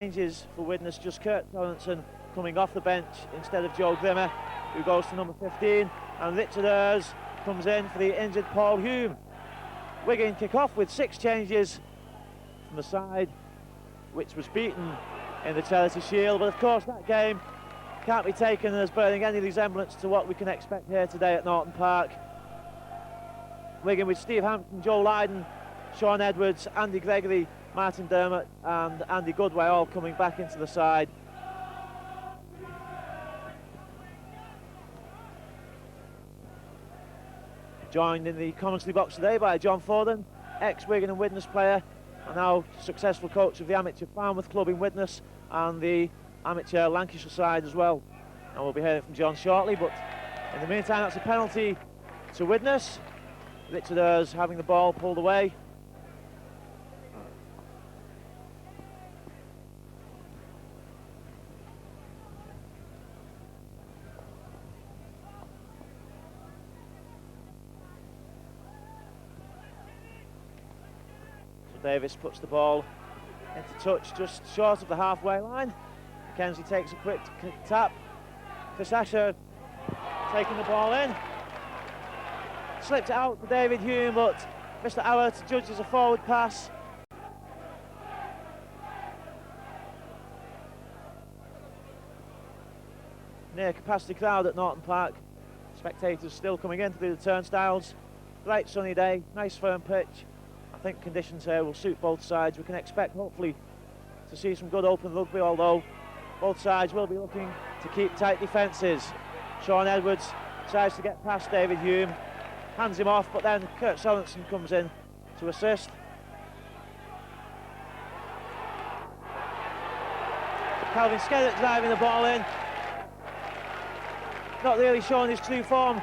Changes for Widnes, just Kurt Sorensen coming off the bench instead of Joe Grimmer, who goes to number 15, and Richard Ayres comes in for the injured Paul Hume. Wigan kick off with 6 changes from the side which was beaten in the Charity Shield, but of course that game can't be taken as bearing any resemblance to what we can expect here today at Norton Park. Wigan with Steve Hampton, Joe Lydon, Sean Edwards, Andy Gregory, Martin Dermott and Andy Goodway all coming back into the side. Joined in the commentary box today by John Foden, ex-Wigan and Widnes player, and now successful coach of the amateur Falmouth club in Widnes and the amateur Lancashire side as well. And we'll be hearing from John shortly, but in the meantime that's a penalty to Widnes. Richard Ayres having the ball pulled away. Davis puts the ball into touch just short of the halfway line. Mackenzie takes a quick tap. Chris Asher taking the ball in. Slipped it out to David Hume, but Mr. Allert judges a forward pass. Near capacity crowd at Norton Park. Spectators still coming in through the turnstiles. Bright sunny day, nice firm pitch. I think conditions here will suit both sides. We can expect hopefully to see some good open rugby, although both sides will be looking to keep tight defences. Sean Edwards tries to get past David Hume, hands him off, but then Kurt Sorensen comes in to assist. Calvin Skerritt driving the ball in. Not really showing his true form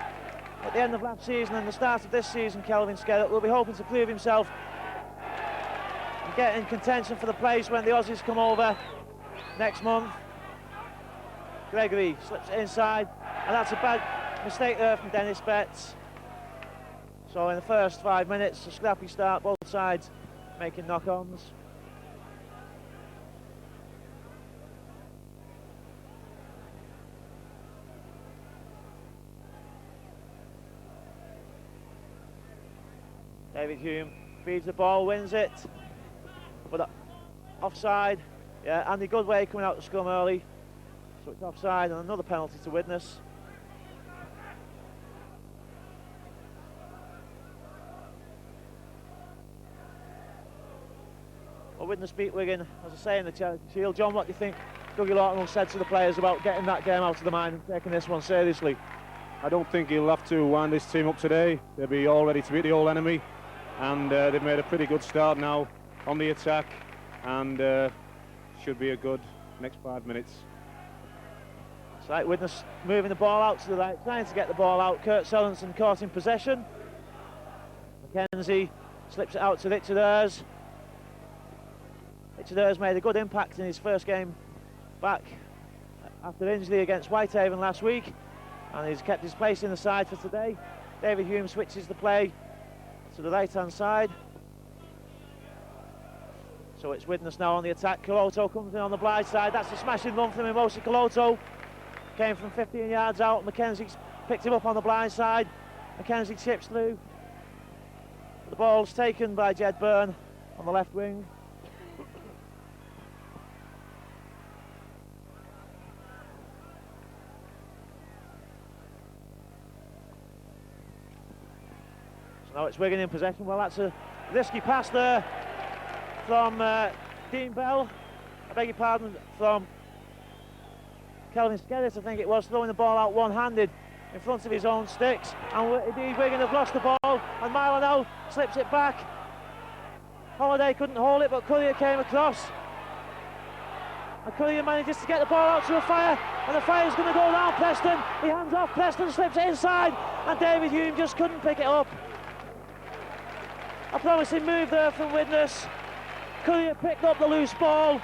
at the end of last season and the start of this season. Calvin Skerritt will be hoping to prove himself and get in contention for the place when the Aussies come over next month. Gregory slips it inside, and that's a bad mistake there from Dennis Betts. So in the first 5 minutes, a scrappy start, both sides making knock-ons. David Hume feeds the ball, wins it, but offside. Yeah, Andy Goodway coming out to scrum early, so it's offside and another penalty to Widnes. Well, Widnes beat Wigan, as I say, in the Charity Shield. John, what do you think Dougie Lawton said to the players about getting that game out of the mind and taking this one seriously? I don't think he'll have to wind this team up today. They'll be all ready to beat the old enemy, and they've made a pretty good start now on the attack, and should be a good next 5 minutes. It's like Widnes moving the ball out to the right, trying to get the ball out. Kurt Sorensen caught in possession. Mackenzie slips it out to Richard Ayres. Richard Ayres made a good impact in his first game back after injury against Whitehaven last week, and he's kept his place in the side for today. David Hume switches the play to the right-hand side. So it's Widnes now on the attack. Coloto comes in on the blind side. That's a smashing run from Mimosa Coloto. Came from 15 yards out. Mackenzie's picked him up on the blind side. Mackenzie chips through. The ball's taken by Jed Byrne on the left wing. Now it's Wigan in possession. Well, that's a risky pass there from Dean Bell. I beg your pardon, from Calvin Skerritt, I think it was, throwing the ball out one-handed in front of his own sticks. And indeed, Wigan have lost the ball, and Milo now slips it back. Holiday couldn't hold it, but Courier came across. And Courier manages to get the ball out to a fire, and the fire's going to go down Preston. He hands off, Preston slips it inside, and David Hume just couldn't pick it up. A promising move there from Widnes. Courier picked up the loose ball,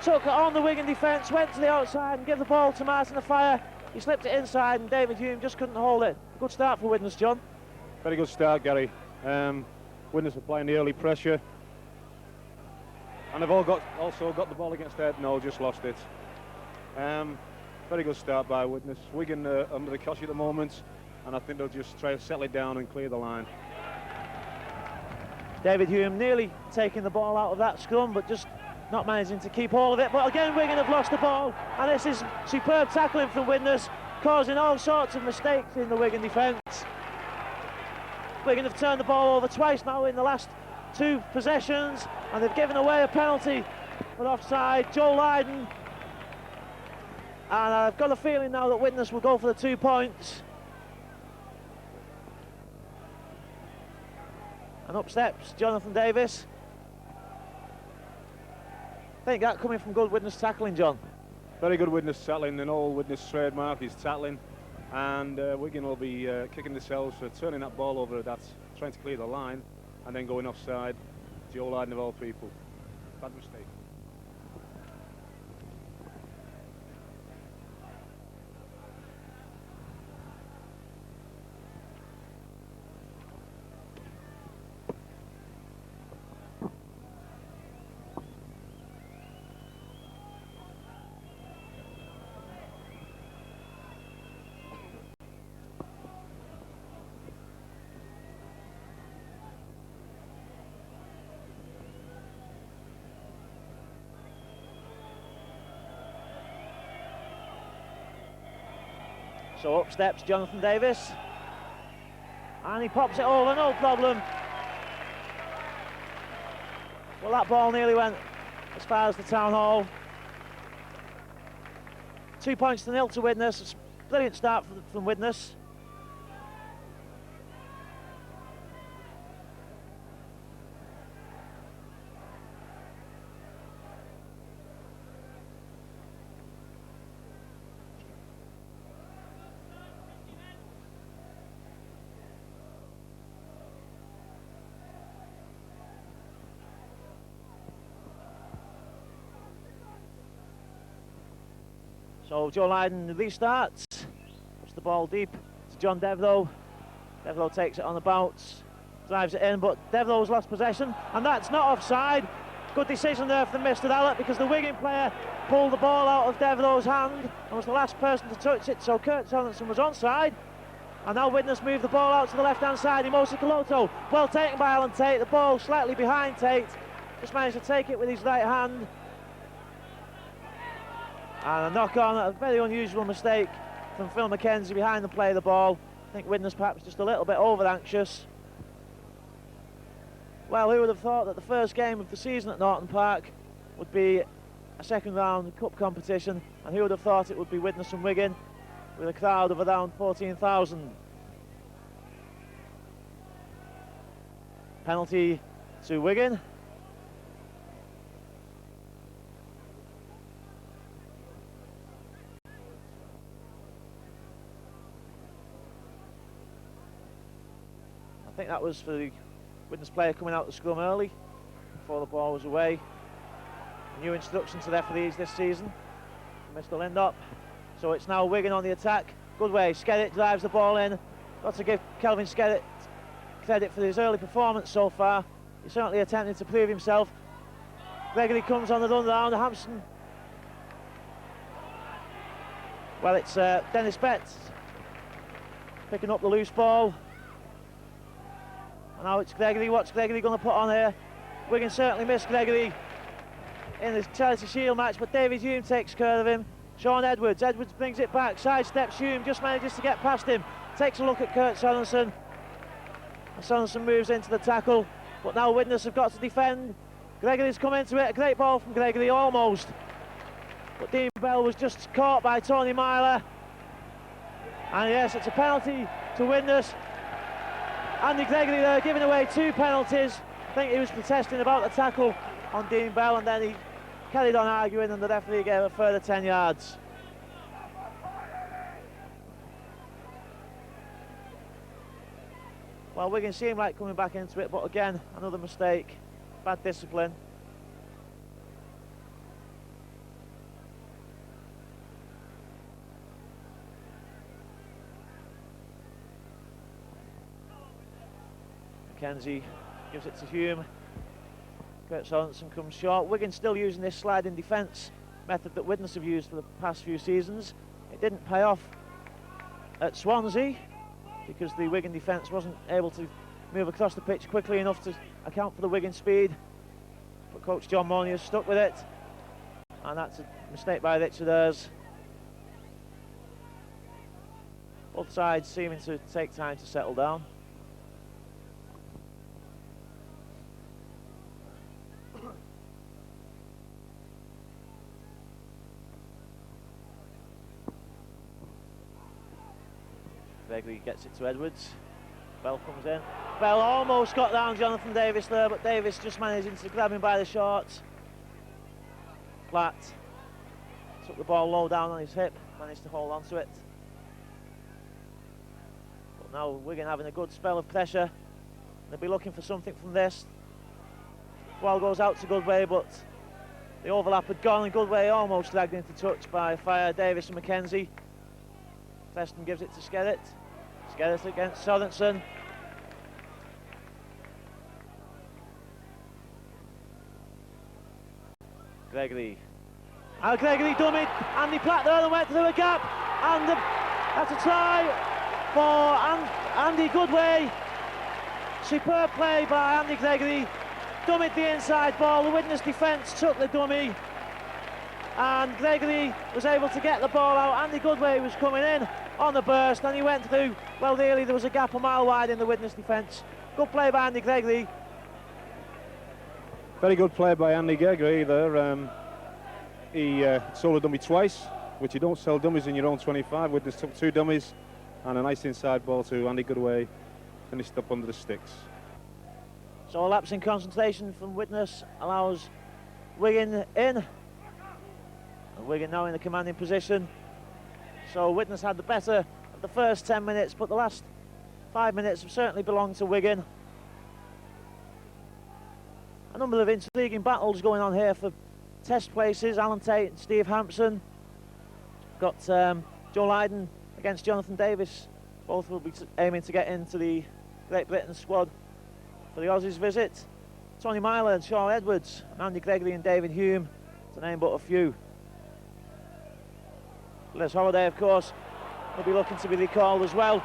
took it on the Wigan defence, went to the outside and gave the ball to Martin Afire. He slipped it inside and David Hume just couldn't hold it. Good start for Widnes, John. Very good start, Gary. Widnes applying the early pressure, And they've also got the ball against their head. No, just lost it. Very good start by Widnes. Wigan under the cosh at the moment, and I think they'll just try to settle it down and clear the line. David Hume nearly taking the ball out of that scrum, but just not managing to keep hold of it. But again, Wigan have lost the ball, and this is superb tackling from Widnes, causing all sorts of mistakes in the Wigan defence. Wigan have turned the ball over twice now in the last 2 possessions, and they've given away a penalty for offside. Joe Lydon, and I've got a feeling now that Widnes will go for the 2 points. And up steps Jonathan Davis. I think that coming from good Widnes tackling, John. Very good Widnes tackling, an old Widnes trademark is tackling, and Wigan will be kicking themselves for turning that ball over, that's trying to clear the line and then going offside. Joe Lydon of all people. Bad mistake. So up steps Jonathan Davis, and he pops it over, no problem. Well, that ball nearly went as far as the town hall. 2 points to 0 to Widnes. It's a brilliant start from Widnes. So Joe Lydon restarts, puts the ball deep to John Devlow. Devlow takes it on the bounce, drives it in, but Devlow's lost possession, and that's not offside. Good decision there from Mr. Allett, because the Wigan player pulled the ball out of Devlow's hand and was the last person to touch it, so Kurt Sorensen was onside. And now Widnes move the ball out to the left-hand side. Imosi Kaloto, well taken by Alan Tate. The ball slightly behind Tate, just managed to take it with his right hand. And a knock on, a very unusual mistake from Phil McKenzie behind the play of the ball. I think Widnes perhaps just a little bit over-anxious. Well, who would have thought that the first game of the season at Norton Park would be a second-round cup competition, and who would have thought it would be Widnes and Wigan with a crowd of around 14,000. Penalty to Wigan. I think that was for the Widnes player coming out the scrum early before the ball was away. New instruction to referees this season, Mr. Lindop. So it's now Wigan on the attack. Good way, Skerritt drives the ball in. Got to give Kelvin Skerritt credit for his early performance so far. He's certainly attempting to prove himself. Gregory comes on the run round. Hampson. Well, it's Dennis Betts picking up the loose ball. And now it's Gregory. What's Gregory going to put on here? Wigan certainly missed Gregory in the Charity Shield match, but David Hume takes care of him. Sean Edwards brings it back, sidesteps Hume, just manages to get past him, takes a look at Kurt Sorensen, and Sorensen moves into the tackle, but now Widnes have got to defend. Gregory's come into it, a great ball from Gregory, almost, but Dean Bell was just caught by Tony Myler, and yes, it's a penalty to Widnes. Andy Gregory there giving away 2 penalties. I think he was protesting about the tackle on Dean Bell, and then he carried on arguing, and the referee gave a further 10 yards. Well, Wigan seemed like coming back into it, but again, another mistake, bad discipline. McKenzie gives it to Hume. Kurt Sorensen comes short. Wigan still using this sliding defence method that Widnes have used for the past few seasons. It didn't pay off at Swansea because the Wigan defence wasn't able to move across the pitch quickly enough to account for the Wigan speed. But coach John Mooney has stuck with it, and that's a mistake by Richards. Both sides seeming to take time to settle down. Gregory gets it to Edwards. Bell comes in. Bell almost got down Jonathan Davis there, but Davis just managing to grab him by the shorts. Platt took the ball low down on his hip, managed to hold on to it. But now Wigan having a good spell of pressure. They'll be looking for something from this. Ball goes out to Goodway, but the overlap had gone and Goodway almost dragged into touch by Fire, Davis and McKenzie. Preston gives it to Skerritt. Skerritt against Sorensen. Gregory. And Gregory dummied. Andy Platt there and went through a gap. And that's a try for Andy Goodway. Superb play by Andy Gregory. Dummied the inside ball. The Widnes defence took the dummy. And Gregory was able to get the ball out. Andy Goodway was coming in on the burst and he went through. Well, nearly there was a gap a mile wide in the Widnes defence. Good play by Andy Gregory. Very good play by Andy Gregory there. He sold a dummy twice, which you don't sell dummies in your own 25. Widnes took 2 dummies and a nice inside ball to Andy Goodway. Finished up under the sticks. So a lapse in concentration from Widnes allows Wigan in. And Wigan now in the commanding position. So Widnes had the better of the first 10 minutes, but the last 5 minutes have certainly belonged to Wigan. A number of intriguing battles going on here for test places. Alan Tate and Steve Hampson. Got Joe Lydon against Jonathan Davis. Both will be aiming to get into the Great Britain squad for the Aussies visit. Tony Myler and Sean Edwards, and Andy Gregory and David Hume, to name but a few. Les Holiday, of course, will be looking to be recalled as well.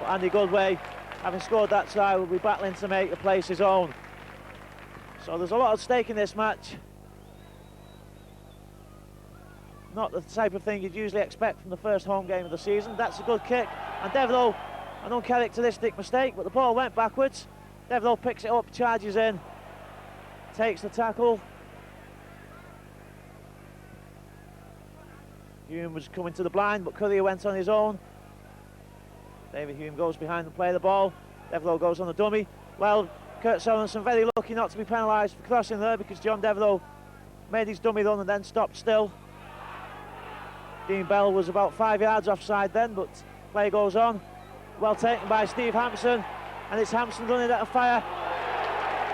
But Andy Goodway, having scored that try, will be battling to make the place his own. So there's a lot at stake in this match. Not the type of thing you'd usually expect from the first home game of the season. That's a good kick, and Devereux, an uncharacteristic mistake, but the ball went backwards. Devereux picks it up, charges in, takes the tackle. Hume was coming to the blind, but Currier went on his own. David Hume goes behind and play the ball. Devereux goes on the dummy. Well, Kurt Sorensen very lucky not to be penalised for crossing there, because John Devereux made his dummy run and then stopped still. Dean Bell was about 5 yards offside then, but play goes on. Well taken by Steve Hampson, and it's Hampson running at a Fire.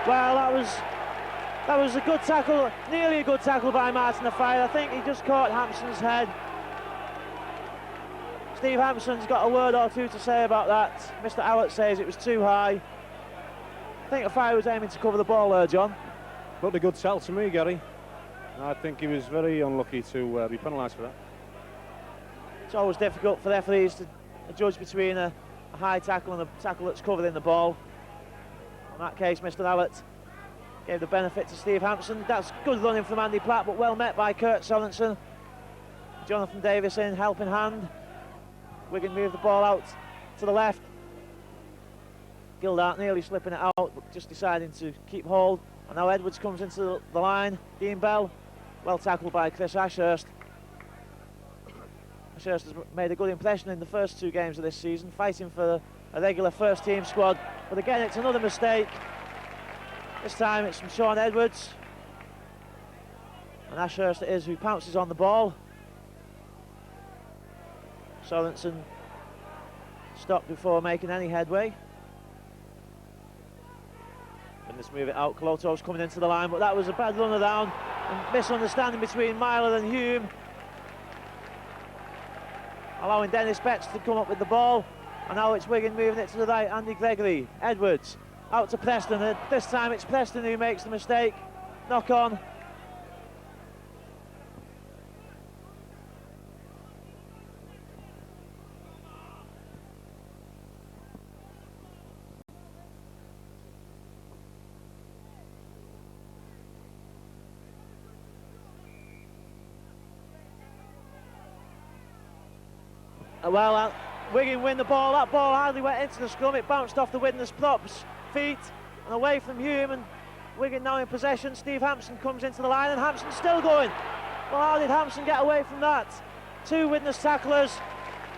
Well, that was a good tackle, nearly a good tackle by Martin Fire. I think he just caught Hampson's head. Steve Hampson's got a word or two to say about that. Mr. Allett says it was too high. I think Fire was aiming to cover the ball there, John. Looked a good tackle to me, Gary. I think he was very unlucky to be penalised for that. It's always difficult for referees to judge between a high tackle and a tackle that's covered in the ball. In that case, Mr. Allett gave the benefit to Steve Hampson. That's good running from Andy Platt, but well met by Kurt Sorensen. Jonathan Davis in, helping hand. Wigan moved the ball out to the left. Gildart nearly slipping it out, but just deciding to keep hold. And now Edwards comes into the line. Dean Bell, well tackled by Chris Ashurst. Ashurst has made a good impression in the first 2 games of this season, fighting for a regular first team squad. But again, it's another mistake. This time it's from Sean Edwards. And Ashurst it is who pounces on the ball. Sorensen stopped before making any headway. And let's move it out. Coloto's coming into the line, but that was a bad run around and misunderstanding between Myler and Hume, allowing Dennis Betts to come up with the ball. And now it's Wigan moving it to the right. Andy Gregory, Edwards, out to Preston. This time it's Preston who makes the mistake. Knock on. Well, Wigan win the ball. That ball hardly went into the scrum. It bounced off the Widnes prop's feet and away from Hume. And Wigan now in possession. Steve Hampson comes into the line, and Hampson's still going. Well, how did Hampson get away from that? Two Widnes tacklers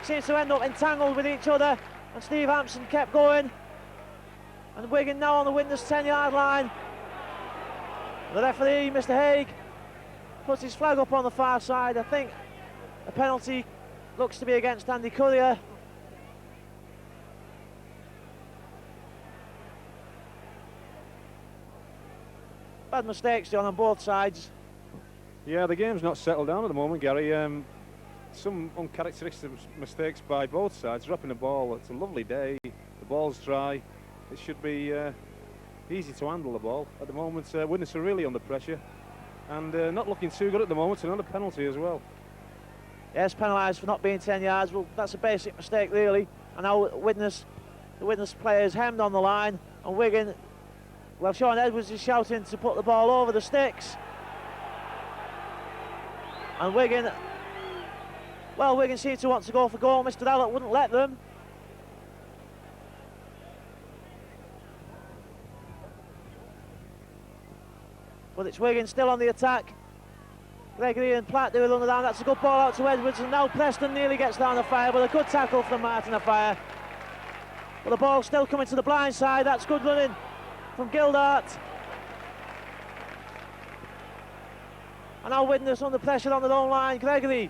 seem to end up entangled with each other, and Steve Hampson kept going. And Wigan now on the Widnes 10-yard line. The referee, Mr. Haig, puts his flag up on the far side. I think a penalty looks to be against Andy Currier. Bad mistakes, John, on both sides. Yeah, the game's not settled down at the moment, Gary. Some uncharacteristic mistakes by both sides. Dropping the ball. It's a lovely day. The ball's dry. It should be easy to handle the ball. At the moment, Widnes are really under pressure and not looking too good at the moment. Another penalty as well. Yes, penalised for not being 10 yards. Well, that's a basic mistake, really. And now the Widnes players hemmed on the line, and Wigan, well, Sean Edwards is shouting to put the ball over the sticks. And Wigan seemed to want to go for goal. Mr. Allott wouldn't let them. But it's Wigan still on the attack. Gregory and Platt do a run down. That's a good ball out to Edwards, and now Preston nearly gets down the fire, but a good tackle from Martin Afire. But the ball still coming to the blind side. That's good running from Gildart. And now Widnes under pressure on their own line. Gregory.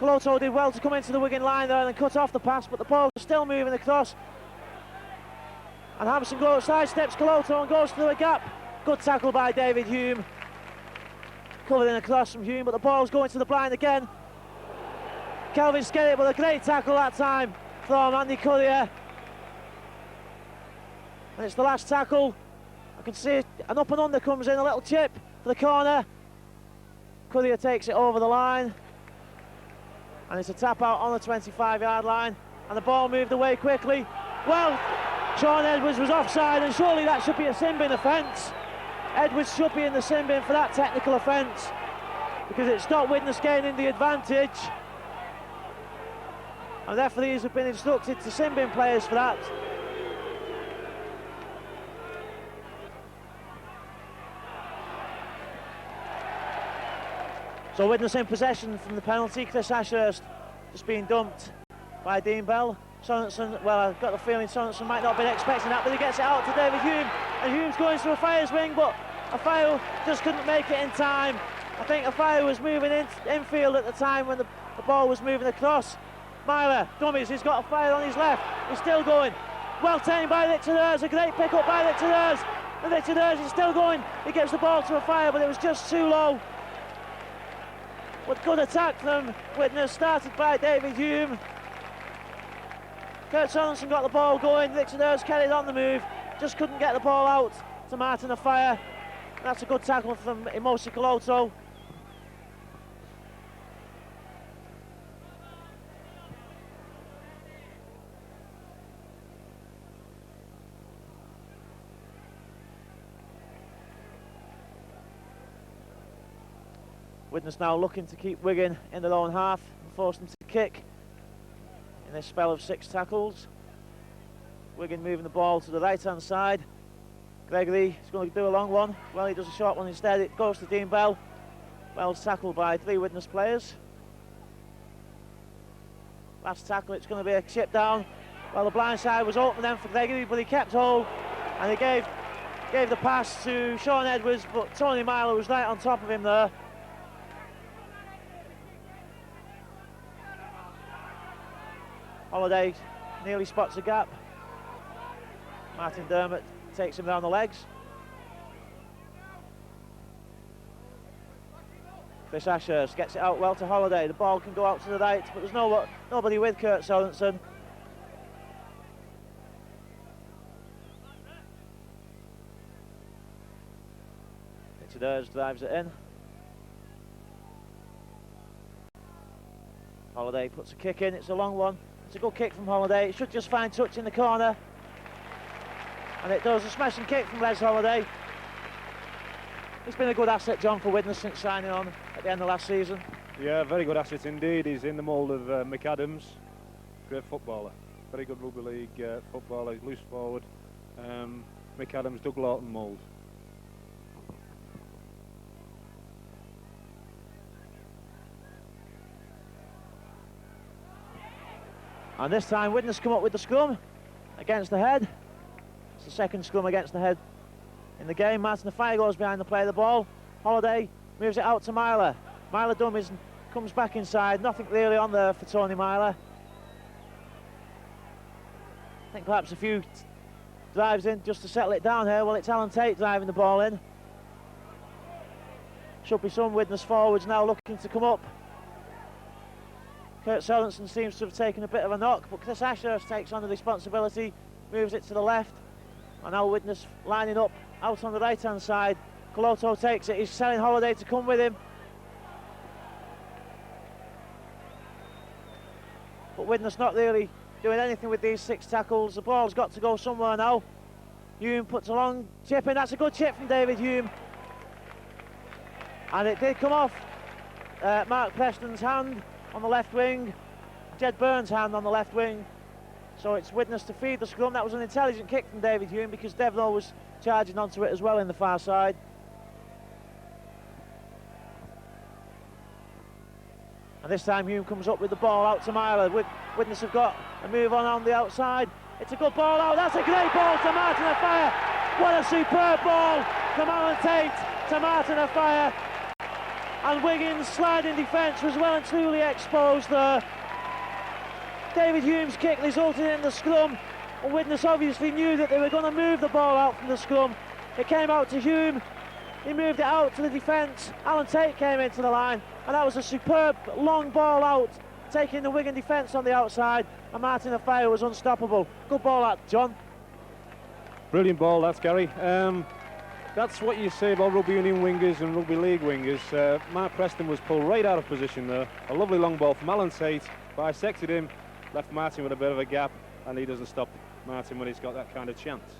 Coloto did well to come into the Wigan line there and cut off the pass, but the ball is still moving across. And Hampson sidesteps Coloto and goes through a gap. Good tackle by David Hume. Covering across from Hume, but the ball's going to the blind again. Kelvin Skerritt with a great tackle that time from Andy Currier. And it's the last tackle. I can see an up and under comes in, a little chip for the corner. Currier takes it over the line. And it's a tap out on the 25-yard line. And the ball moved away quickly. Well, Sean Edwards was offside, and surely that should be a sin bin offence. Edwards should be in the sin bin for that technical offence, because it stopped Widnes gaining the advantage. And referees have been instructed to sin bin players for that. So Widnes in possession from the penalty. Chris Ashurst just being dumped by Dean Bell. Sorensen, well, I've got the feeling Sorensen might not have been expecting that, but he gets it out to David Hume, and Hume's going to Afire's wing, but Afire just couldn't make it in time. I think Afire was moving infield at the time when the ball was moving across. Myler, dummies, he's got Afire on his left, he's still going. Well tamed by Richard Hers, a great pick up by Richard Hers, and Richard Hers is still going. He gives the ball to Afire, but it was just too low. But good attack from Widnes, started by David Hume. Kurt Sorensen got the ball going. Richard Hers carried on the move, just couldn't get the ball out to Martin Afire. That's a good tackle from Imosi Coloto. Widnes now looking to keep Wigan in their own half and force them to kick in this spell of 6 tackles. Wigan moving the ball to the right hand side. Gregory is going to do a long one. Well, he does a short one instead. It goes to Dean Bell. Bell's tackled by 3 Widnes players. Last tackle, it's going to be a chip down. Well, the blind side was open then for Gregory, but he kept hold, and he gave the pass to Sean Edwards, but Tony Myler was right on top of him there. Holiday nearly spots a gap. Martin Dermott takes him down the legs. Chris Ashurst gets it out well to Holiday. The ball can go out to the right, but there's nobody with Kurt Sorensen. Durge drives it in. Holiday puts a kick in, it's a long one. It's a good kick from Holiday, it should just find touch in the corner. And it does, a smashing kick from Les Holiday. He's been a good asset, John, for Widnes since signing on at the end of last season. Yeah, very good asset indeed. He's in the mould of Mick Adams. Great footballer. Very good rugby league footballer, loose forward. Mick Adams, Doug Lawton mould. And this time Widnes come up with the scrum against the head. It's the second scrum against the head in the game. Martin Afire goes behind the play of the ball. Holiday moves it out to Myler. Myler dummies and comes back inside. Nothing really on there for Tony Myler. I think perhaps a few drives in just to settle it down here. Well, it's Alan Tate driving the ball in. Should be some Widnes forwards now looking to come up. Kurt Sorensen seems to have taken a bit of a knock, but Chris Ashurst takes on the responsibility, moves it to the left, and now Widnes lining up out on the right hand side. Coloto takes it, he's telling Holiday to come with him. But Widnes not really doing anything with these 6 tackles. The ball's got to go somewhere now. Hume puts a long chip in, that's a good chip from David Hume. And it did come off Mark Preston's hand on the left wing, Jed Burns' hand on the left wing. So it's Widnes to feed the scrum. That was an intelligent kick from David Hume because Devno was charging onto it as well in the far side. And this time Hume comes up with the ball out to Myler. Widnes have got a move on the outside. It's a good ball out. That's a great ball to Martin Afire. What a superb ball from Alan Tate to Martin Afire. And Wigan's sliding defence was well and truly exposed there. David Hume's kick resulted in the scrum, and Widnes obviously knew that they were going to move the ball out from the scrum. It came out to Hume, he moved it out to the defence. Alan Tate came into the line, and that was a superb long ball out, taking the Wigan defence on the outside, and Martin Afire was unstoppable. Good ball out, John. Brilliant ball, that's Gary. That's what you say about rugby union wingers and rugby league wingers. Mark Preston was pulled right out of position there. A lovely long ball from Alan Tate, bisected him, left Martin with a bit of a gap, and he doesn't stop Martin when he's got that kind of chance.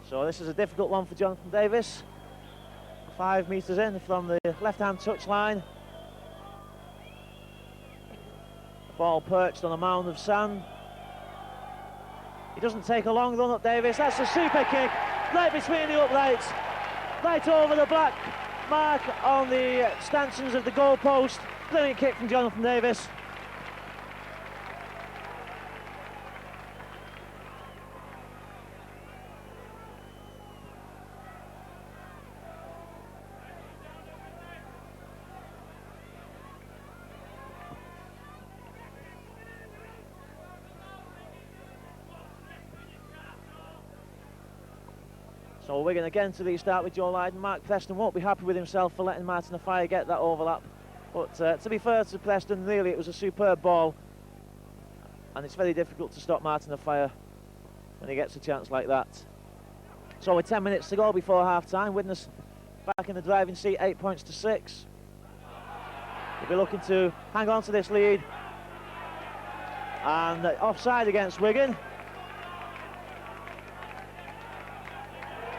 So this is a difficult one for Jonathan Davis. 5 metres in from the left-hand touchline. The ball perched on a mound of sand. He doesn't take a long run up, Davis. That's a super kick, right between the uprights, right over the black mark on the stanchions of the goalpost. Brilliant kick from Jonathan Davis. So Wigan again to restart with Joe Lydon. Mark Preston won't be happy with himself for letting Martin Afire get that overlap. But to be fair to Preston, really it was a superb ball. And it's very difficult to stop Martin Afire when he gets a chance like that. So with 10 minutes to go before half-time, Widnes back in the driving seat, 8 points to 6. They'll be looking to hang on to this lead. And offside against Wigan.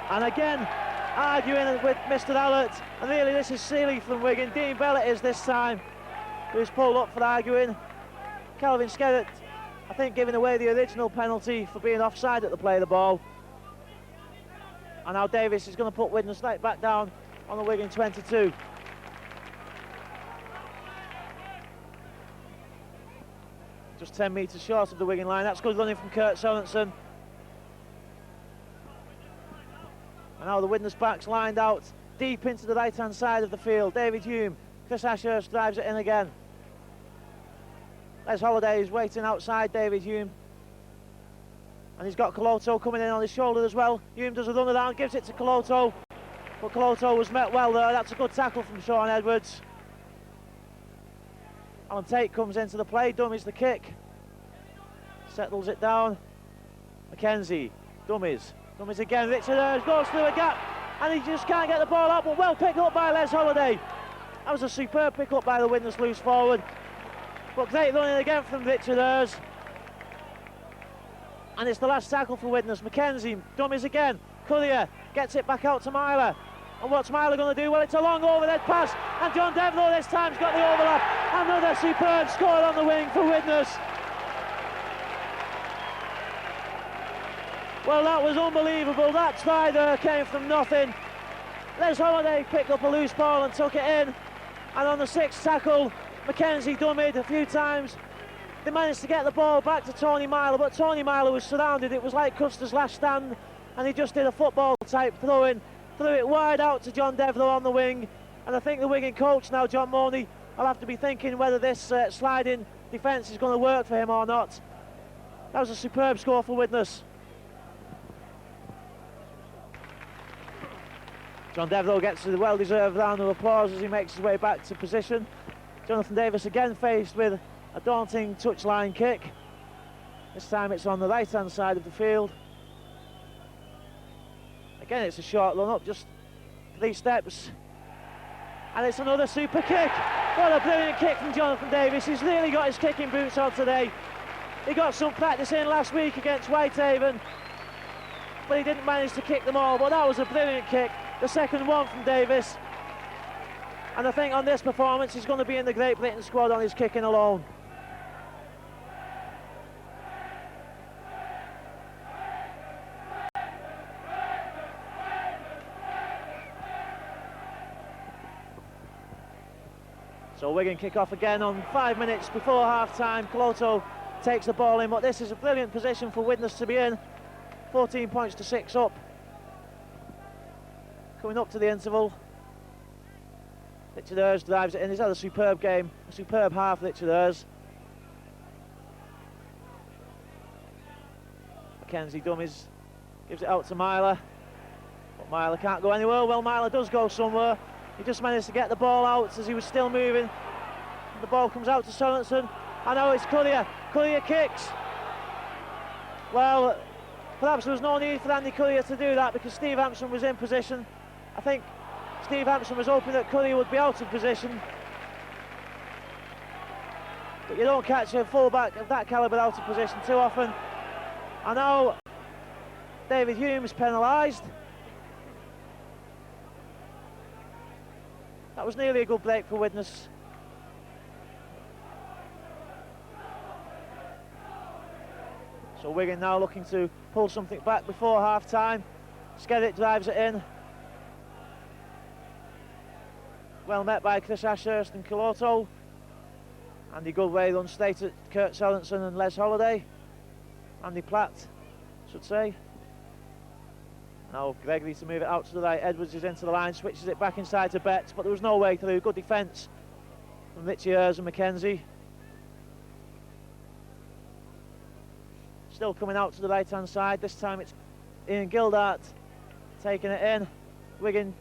And again, arguing with Mr. Allett, and really this is silly from Wigan. Dean Bell it is this time, who's pulled up for arguing. Kelvin Skerritt, I think, giving away the original penalty for being offside at the play of the ball. And now Davis is going to put Widnes right back down on the Wigan 22. Just 10 metres short of the Wigan line. That's good running from Kurt Sorensen. And now the Widnes backs lined out deep into the right-hand side of the field. David Hume, Chris Ashurst drives it in again. Les Holiday is waiting outside David Hume. And he's got Coloto coming in on his shoulder as well. Hume does a run around, gives it to Coloto. but Coloto was met well there. That's a good tackle from Sean Edwards. Alan Tate comes into the play, dummies the kick, settles it down. Mackenzie, dummies again. Richard Hurst goes through a gap and he just can't get the ball out, but well picked up by Les Holliday. That was a superb pick up by the Widnes loose forward, but great running again from Richard Hurst. And it's the last tackle for Widnes. Mackenzie dummies again. Currier gets it back out to Myler. And what's Myler going to do? Well, it's a long overhead pass, and John Devlin this time's got the overlap. Another superb score on the wing for Widnes. Well, that was unbelievable. That try there came from nothing. Les Holliday picked up a loose ball and took it in. And on the sixth tackle, Mackenzie dummied a few times. They managed to get the ball back to Tony Myler, but Tony Myler was surrounded. It was like Custer's last stand, and he just did a football type throw-in, threw it wide out to John Devlin on the wing. And I think the Wigan coach now, John Mooney, will have to be thinking whether this sliding defence is going to work for him or not. That was a superb score for Widnes. John Devlin gets a well-deserved round of applause as he makes his way back to position. Jonathan Davis again faced with a daunting touchline kick. This time it's on the right-hand side of the field. Again, it's a short run up, just 3 steps. And it's another super kick. What a brilliant kick from Jonathan Davis. He's really got his kicking boots on today. He got some practice in last week against Whitehaven, but he didn't manage to kick them all. But that was a brilliant kick, the second one from Davis. And I think on this performance, he's going to be in the Great Britain squad on his kicking alone. So Wigan kick off again on 5 minutes before half-time. Coloto takes the ball in, but this is a brilliant position for Widnes to be in. 14 points to 6 up. Coming up to the interval. Richard Hurst drives it in. He's had a superb game, a superb half, Richard Hurst. Mackenzie dummies, gives it out to Myler. But Myler can't go anywhere. Well, Myler does go somewhere. He just managed to get the ball out as he was still moving. The ball comes out to Sorensen. I know it's Currier. Currier kicks. Well, perhaps there was no need for Andy Currier to do that because Steve Hampson was in position. I think Steve Hampson was hoping that Currier would be out of position. But you don't catch a full-back of that calibre out of position too often. I know David Hume's penalised. That was nearly a good break for Widnes. So Wigan now looking to pull something back before half-time. Skerritt drives it in. Well met by Chris Ashurst and Coloto. Andy Goodway runs straight at Kurt Sorensen and Les Holliday. Andy Platt, should say. Now Gregory to move it out to the right. Edwards is into the line, switches it back inside to Betts, but there was no way through. Good defence from Richie Hurst and Mackenzie. Still coming out to the right-hand side. This time it's Ian Gildart taking it in. Wigan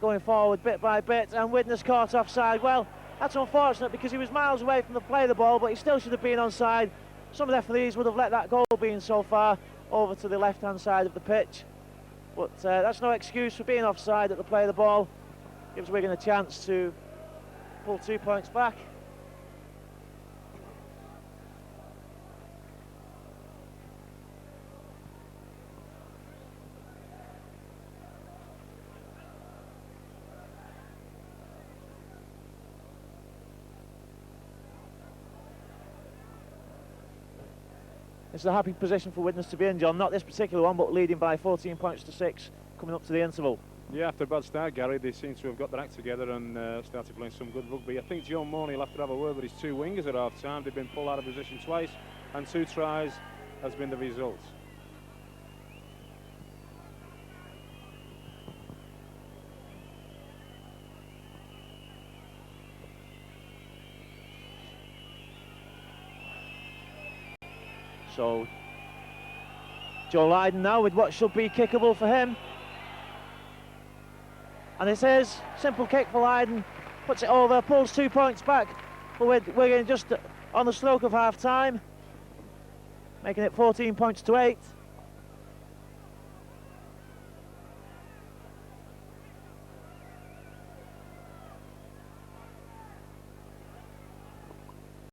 going forward bit by bit, and Widnes caught offside. Well, that's unfortunate because he was miles away from the play of the ball, but he still should have been onside. Some referees would have let that goal being so far over to the left-hand side of the pitch. But that's no excuse for being offside at the play of the ball. Gives Wigan a chance to pull 2 points back. It's a happy position for Widnes to be in, John. Not this particular one, but leading by 14 points to 6, coming up to the interval. Yeah, after a bad start, Gary, they seem to have got their act together and started playing some good rugby. I think Joe Mooney will have to have a word with his 2 wingers at half-time. They've been pulled out of position twice, and 2 tries has been the result. So Joe Lydon now with what should be kickable for him. And it is simple kick for Leiden, puts it over, pulls 2 points back for Wigan just on the stroke of half time, making it 14 points to 8.